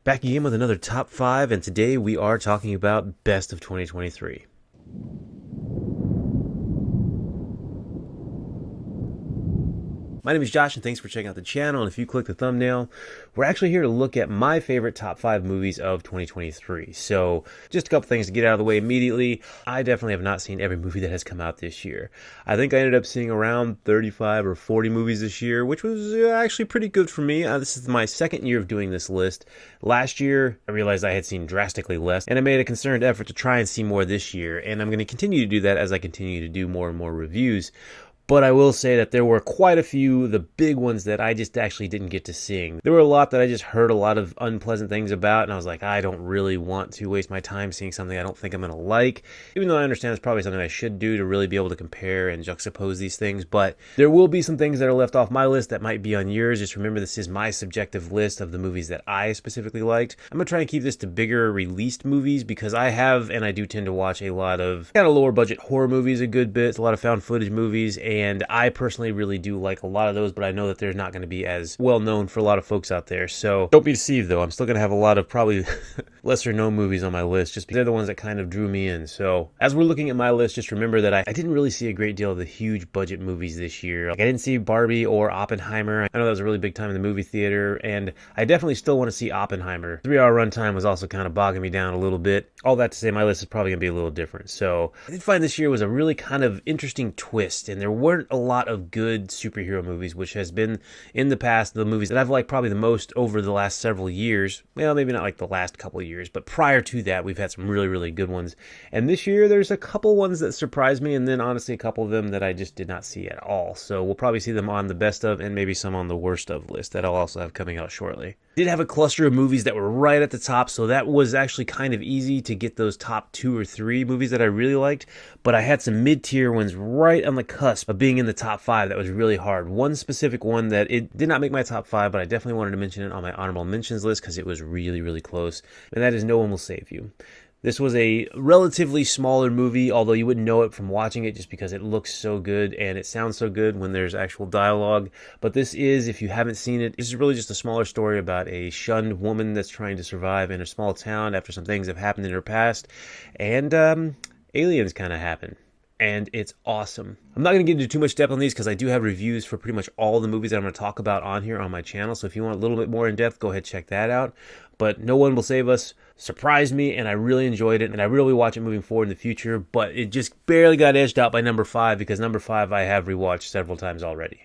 Back again with another top 5, and today we are talking about best of 2023. My name is Josh, and thanks for checking out the channel. And if you click the thumbnail, we're actually here to look at my favorite top 5 movies of 2023. So, just a couple things to get out of the way immediately. I definitely have not seen every movie that has come out this year. I think I ended up seeing around 35 or 40 movies this year, which was actually pretty good for me. This is my second year of doing this list. Last year, I realized I had seen drastically less, and I made a concerted effort to try and see more this year. And I'm going to continue to do that as I continue to do more and more reviews. But I will say that there were quite a few, the big ones that I just actually didn't get to seeing. There were a lot that I just heard a lot of unpleasant things about, and I was like, I don't really want to waste my time seeing something I don't think I'm going to like, even though I understand it's probably something I should do to really be able to compare and juxtapose these things. But there will be some things that are left off my list that might be on yours. Just remember, this is my subjective list of the movies that I specifically liked. I'm going to try and keep this to bigger released movies because I have, and I do tend to watch a lot of kind of lower budget horror movies a good bit, a lot of found footage movies, and I personally really do like a lot of those, but I know that they're not going to be as well known for a lot of folks out there. So don't be deceived though. I'm still going to have a lot of probably lesser known movies on my list just because they're the ones that kind of drew me in. So as we're looking at my list, just remember that I didn't really see a great deal of the huge budget movies this year. Like I didn't see Barbie or Oppenheimer. I know that was a really big time in the movie theater, and I definitely still want to see Oppenheimer. 3-hour runtime was also kind of bogging me down a little bit. All that to say, my list is probably going to be a little different. So I did find this year was a really kind of interesting twist, and there weren't a lot of good superhero movies, which has been in the past the movies that I've liked probably the most over the last several years. Well, maybe not like the last couple of years, but prior to that, we've had some really, really good ones. And this year, there's a couple ones that surprised me, and then honestly, a couple of them that I just did not see at all. So we'll probably see them on the best of and maybe some on the worst of list that I'll also have coming out shortly. Did have a cluster of movies that were right at the top, so that was actually kind of easy to get those top 2 or 3 movies that I really liked, but I had some mid-tier ones right on the cusp of being in the top 5 that was really hard. One specific one that it did not make my top 5, but I definitely wanted to mention it on my honorable mentions list because it was really, really close, and that is No One Will Save You. This was a relatively smaller movie, although you wouldn't know it from watching it just because it looks so good and it sounds so good when there's actual dialogue. But this is, if you haven't seen it, this is really just a smaller story about a shunned woman that's trying to survive in a small town after some things have happened in her past. And aliens kind of happen. And it's awesome. I'm not going to get into too much depth on these because I do have reviews for pretty much all the movies that I'm going to talk about on here on my channel. So if you want a little bit more in depth, go ahead and check that out. But No One Will Save Us surprised me, and I really enjoyed it, and I really watch it moving forward in the future. But it just barely got edged out by number 5 because number 5 I have rewatched several times already.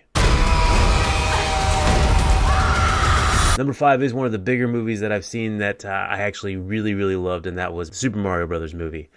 Number 5 is one of the bigger movies that I've seen that I actually really, really loved, and that was the Super Mario Brothers movie.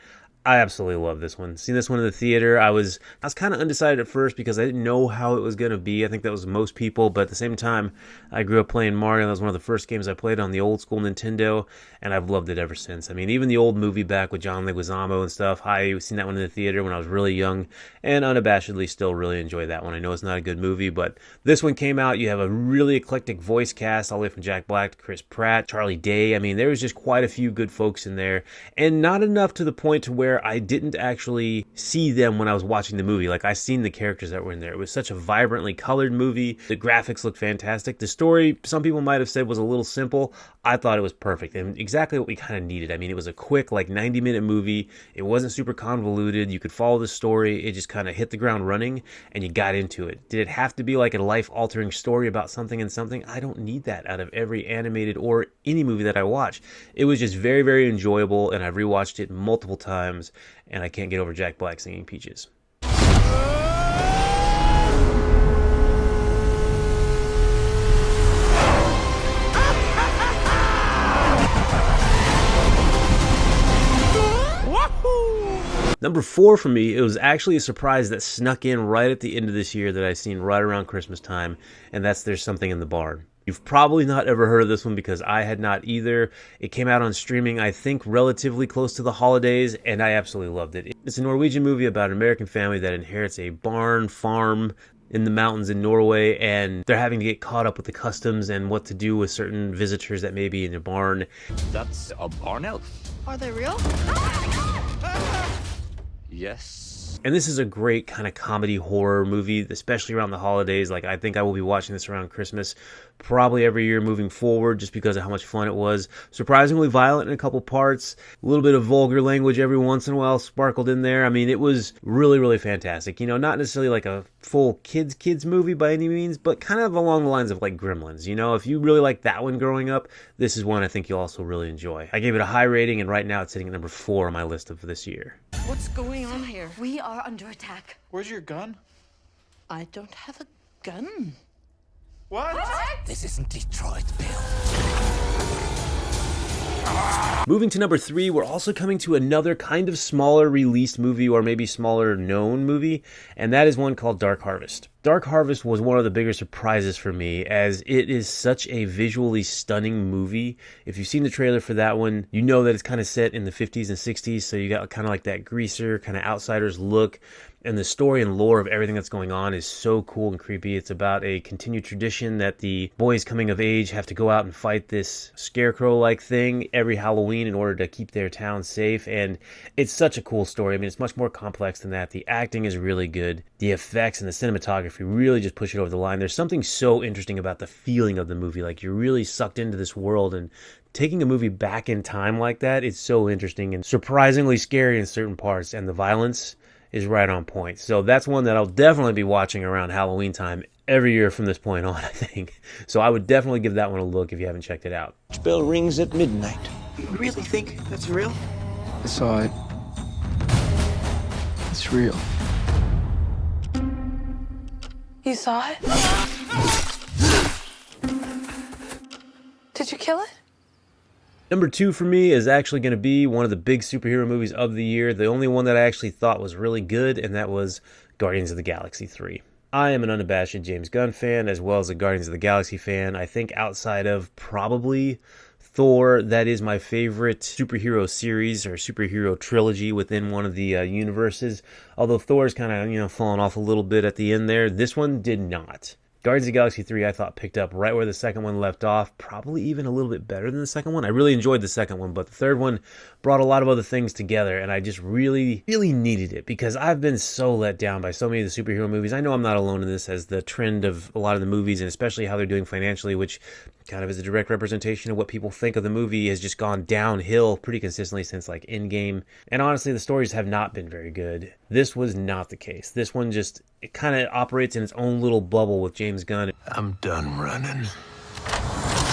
I absolutely love this one. Seen this one in the theater. I was kind of undecided at first because I didn't know how it was going to be. I think that was most people, but at the same time, I grew up playing Mario. That was one of the first games I played on the old school Nintendo, and I've loved it ever since. I mean, even the old movie back with John Leguizamo and stuff, I seen that one in the theater when I was really young, and unabashedly still really enjoy that one. I know it's not a good movie, but this one came out. You have a really eclectic voice cast, all the way from Jack Black to Chris Pratt, Charlie Day. I mean, there was just quite a few good folks in there, and not enough to the point to where I didn't actually see them when I was watching the movie. Like, I seen the characters that were in there. It was such a vibrantly colored movie. The graphics looked fantastic. The story, some people might have said, was a little simple. I thought it was perfect and exactly what we kind of needed. I mean, it was a quick, like 90-minute movie. It wasn't super convoluted. You could follow the story. It just kind of hit the ground running and you got into it. Did it have to be like a life-altering story about something and something? I don't need that out of every animated or any movie that I watch. It was just very, very enjoyable, and I've rewatched it multiple times, and I can't get over Jack Black singing Peaches. Number 4 for me, it was actually a surprise that snuck in right at the end of this year that I seen right around Christmas time, and that's There's Something in the Barn. You've probably not ever heard of this one because I had not either. It came out on streaming, I think, relatively close to the holidays, and I absolutely loved it. It's a Norwegian movie about an American family that inherits a barn farm in the mountains in Norway, and they're having to get caught up with the customs and what to do with certain visitors that may be in the barn. That's a barn elf. Are they real? Yes. And this is a great kind of comedy horror movie, especially around the holidays. Like, I think I will be watching this around Christmas, probably every year moving forward, just because of how much fun it was. Surprisingly violent in a couple parts, a little bit of vulgar language every once in a while sparkled in there. I mean, it was really, really fantastic. You know, not necessarily like a full kids movie by any means, but kind of along the lines of like Gremlins. You know, if you really like that one growing up, this is one I think you'll also really enjoy. I gave it a high rating, and right now it's sitting at number 4 on my list of this year. What's going on here? We are under attack. Where's your gun? I don't have a gun. What? This isn't Detroit, Bill. Moving to number 3, we're also coming to another kind of smaller released movie, or maybe smaller known movie, and that is one called Dark Harvest. Dark Harvest was one of the bigger surprises for me, as it is such a visually stunning movie. If you've seen the trailer for that one, you know that it's kind of set in the 50s and 60s, so you got kind of like that greaser, kind of outsiders look, and the story and lore of everything that's going on is so cool and creepy. It's about a continued tradition that the boys coming of age have to go out and fight this scarecrow-like thing every Halloween in order to keep their town safe, and it's such a cool story. I mean, it's much more complex than that. The acting is really good. The effects and the cinematography really just push it over the line. There's something so interesting about the feeling of the movie. Like, you're really sucked into this world, and taking a movie back in time like that is so interesting and surprisingly scary in certain parts, and the violence is right on point. So that's one that I'll definitely be watching around Halloween time every year from this point on, I think. So I would definitely give that one a look if you haven't checked it out. Bell rings at midnight. You really think that's real? I saw it. It's real. You saw it? Did you kill it? Number 2 for me is actually going to be one of the big superhero movies of the year. The only one that I actually thought was really good, and that was Guardians of the Galaxy 3. I am an unabashed James Gunn fan, as well as a Guardians of the Galaxy fan. I think outside of probably Thor, that is my favorite superhero series or superhero trilogy within one of the universes. Although Thor's kind of, fallen off a little bit at the end there, this one did not. Guardians of the Galaxy 3, I thought, picked up right where the second one left off, probably even a little bit better than the second one. I really enjoyed the second one, but the third one brought a lot of other things together, and I just really, really needed it, because I've been so let down by so many of the superhero movies. I know I'm not alone in this, as the trend of a lot of the movies, and especially how they're doing financially, which kind of is a direct representation of what people think of the movie, has just gone downhill pretty consistently since like Endgame. And honestly, the stories have not been very good. This was not the case. This one just, it kind of operates in its own little bubble with James Gunn I'm done running.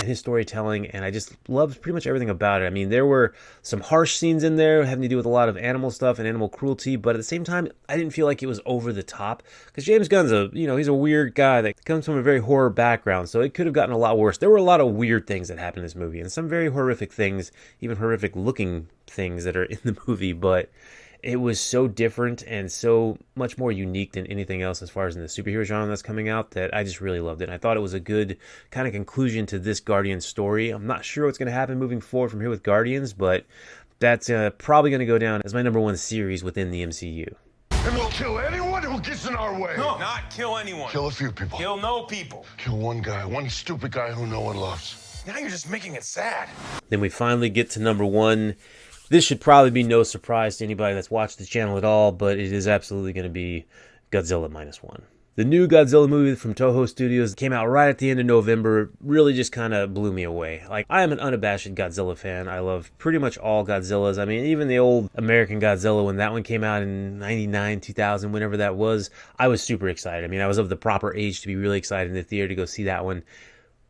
and his storytelling, and I just loved pretty much everything about it. I mean, there were some harsh scenes in there having to do with a lot of animal stuff and animal cruelty, but at the same time, I didn't feel like it was over the top, because James Gunn's he's a weird guy that comes from a very horror background, so it could have gotten a lot worse. There were a lot of weird things that happened in this movie, and some very horrific things, even horrific looking things that are in the movie, but it was so different and so much more unique than anything else as far as in the superhero genre that's coming out, that I just really loved it. And I thought it was a good kind of conclusion to this Guardians story. I'm not sure what's going to happen moving forward from here with Guardians, but that's probably going to go down as my number 1 series within the MCU. And we'll kill anyone who gets in our way. No, not kill anyone. Kill a few people. Kill no people. Kill one guy, one stupid guy who no one loves. Now you're just making it sad. Then we finally get to number 1. This should probably be no surprise to anybody that's watched the channel at all, but it is absolutely going to be Godzilla Minus One. The new Godzilla movie from Toho Studios came out right at the end of November, really just kind of blew me away. Like, I am an unabashed Godzilla fan. I love pretty much all Godzillas. I mean, even the old American Godzilla, when that one came out in 99, 2000, whenever that was, I was super excited. I mean, I was of the proper age to be really excited in the theater to go see that one.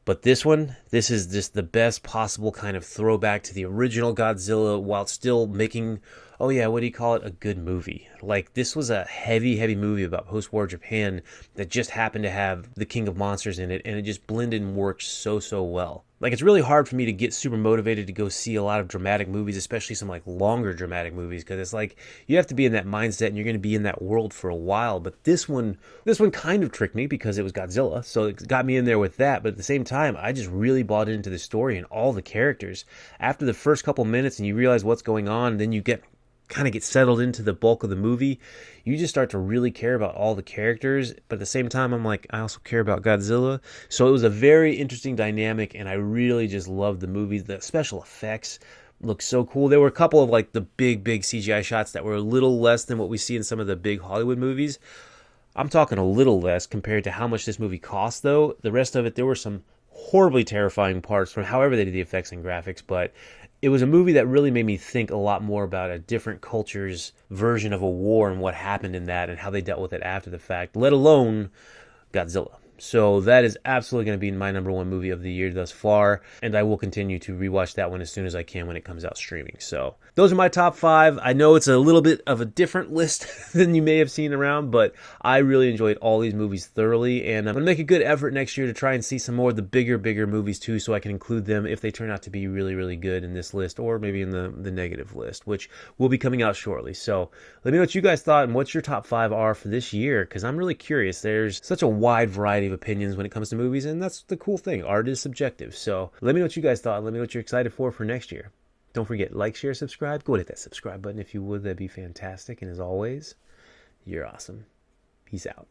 But this one, this is just the best possible kind of throwback to the original Godzilla while still making, a good movie. Like, this was a heavy, heavy movie about post-war Japan that just happened to have the King of Monsters in it, and it just blended and worked so, so well. Like, it's really hard for me to get super motivated to go see a lot of dramatic movies, especially some, like, longer dramatic movies, because it's like, you have to be in that mindset, and you're going to be in that world for a while. But this one kind of tricked me because it was Godzilla, so it got me in there with that. But at the same time, I just really bought into the story and all the characters. After the first couple minutes, and you realize what's going on, and then you get settled into the bulk of the movie, you just start to really care about all the characters. But at the same time, I'm like, I also care about Godzilla. So it was a very interesting dynamic, and I really just loved the movie. The special effects looked so cool. There were a couple of like the big CGI shots that were a little less than what we see in some of the big Hollywood movies. I'm talking a little less compared to how much this movie cost, though. The rest of it, there were some horribly terrifying parts from however they did the effects and graphics, but it was a movie that really made me think a lot more about a different culture's version of a war and what happened in that and how they dealt with it after the fact, let alone Godzilla. So that is absolutely going to be my number one movie of the year thus far, and I will continue to rewatch that one as soon as I can when it comes out streaming. So those are my top 5. I know it's a little bit of a different list than you may have seen around, but I really enjoyed all these movies thoroughly, and I'm going to make a good effort next year to try and see some more of the bigger movies too, so I can include them if they turn out to be really good in this list, or maybe in the negative list, which will be coming out shortly. So let me know what you guys thought and what your top 5 are for this year, because I'm really curious. There's such a wide variety of opinions when it comes to movies, and that's the cool thing. Art is subjective. So let me know what you guys thought. Let me know what you're excited for next year. Don't forget, like, share, subscribe. Go hit that subscribe button if you would. That'd be fantastic. And as always, you're awesome. Peace out.